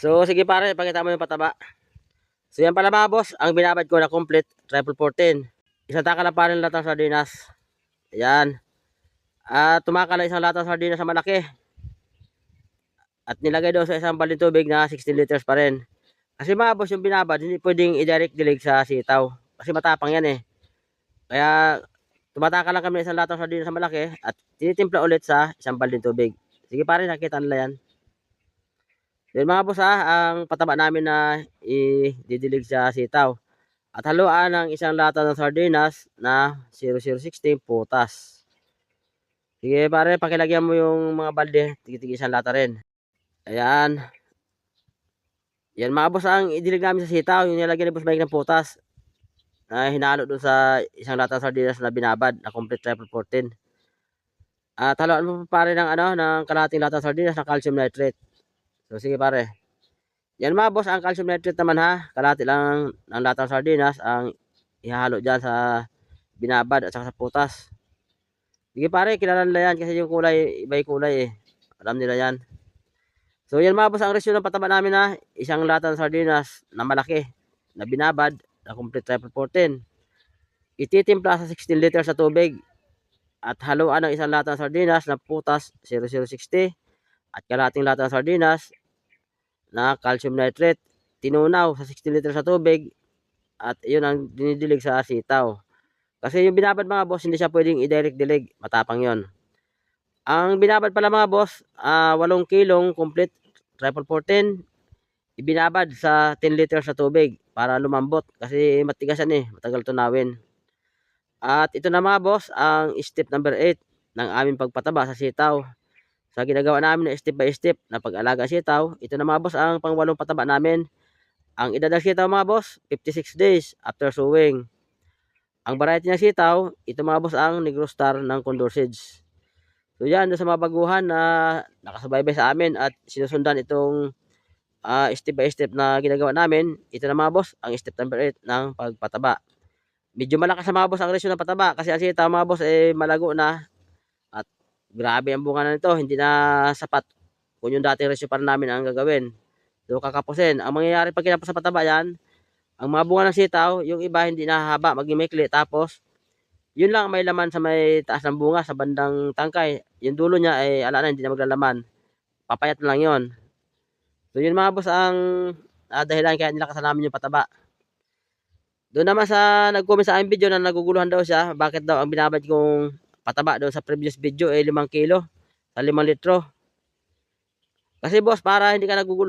So sige pare, pakita mo yung pataba. So yan pala mga boss, ang binabad ko na complete triple 14. Isang taka na pa rin latang sardinas. Ayan. At tumakala isang latang sardinas sa malaki. At nilagay doon sa isang balde tubig na 16 liters pa rin. Kasi mga boss, yung binabad, hindi pwedeng i-direct dilig sa sitaw. Kasi matapang yan eh. Kaya tumataka lang kami ng isang latang sardinas sa malaki at tinitimpla ulit sa isang balde tubig. Sige pare, nakita nila yan. Then mga boss ang pataba namin na i-didilig sa sitaw. At haluan ng isang lata ng sardinas na 0016 putas. Sige pare, pakilagyan mo yung mga balde, tigit-tigit isang lata rin. Ayan. Yan mga boss ang idilig namin sa sitaw, yung nilagyan ni Boss Mike ng putas. Na hinalo doon sa isang lata ng sardinas na binabad na complete triple 14. At haluan mo pare ng ng kalahating lata ng sardinas na calcium nitrate. So sige pare. Yan mga boss, ang calcium nitrate naman kalahati lang ng lata ng sardinas ang ihahalo dyan sa binabad at saka sa putas. Sige pare, kilala nila yan kasi yung kulay, iba yung kulay eh. Alam nila yan. So yan mga boss, ang resyo ng pataba namin isang lata ng sardinas na malaki na binabad na complete triple 14. Ititimpla sa 16 liters sa tubig at haluan ng isang lata ng sardinas na putas 0060 at kalahating lata ng sardinas na calcium nitrate. Tinunaw sa 16 liters sa tubig at yun ang dinidilig sa sitaw. Kasi yung binabad mga boss, hindi siya pwedeng i-direct dilig. Matapang yon. Ang binabad pala mga boss, 8 kilong complete triple 14, ibinabad sa 10 liters sa tubig para lumambot. Kasi matigasan eh, matagal tunawin. At ito na mga boss, ang step number 8 ng aming pagpataba sa sitaw. Sa ginagawa namin na step by step na pag-alaga sitaw, ito na mga boss ang pang-8 pataba namin. Ang edad ng sitaw mga boss, 56 days after sowing. Ang variety ng sitaw, ito mga boss ang Negro Star ng Condor Seeds. So yan, sa mga baguhan na nakasubaybay sa amin at sinusundan itong step by step na ginagawa namin, ito na mga boss, ang step number 8 ng pagpataba. Medyo malakas sa mga boss ang resyo ng pataba kasi ang sitaw mga boss malago na at grabe ang bunga na nito, hindi na sapat kung yung dating resyo para namin ang gagawin. So kakapusin, ang mangyayari pag kinapos sa pataba yan, ang mga bunga ng sitaw, yung iba hindi na haba, maging maikli. Tapos, yun lang may laman sa may taas ng bunga, sa bandang tangkay. Yung dulo niya ay ala na, hindi na maglalaman. Papayat na lang yun. So, yun mga boss ang dahilan kaya nilakasan namin yung pataba. Doon naman sa nag-comment sa aking video na naguguluhan daw siya, bakit daw ang binabad kong pataba doon sa previous video 5 kilo sa 5 litro. Kasi boss, para hindi ka nagugulo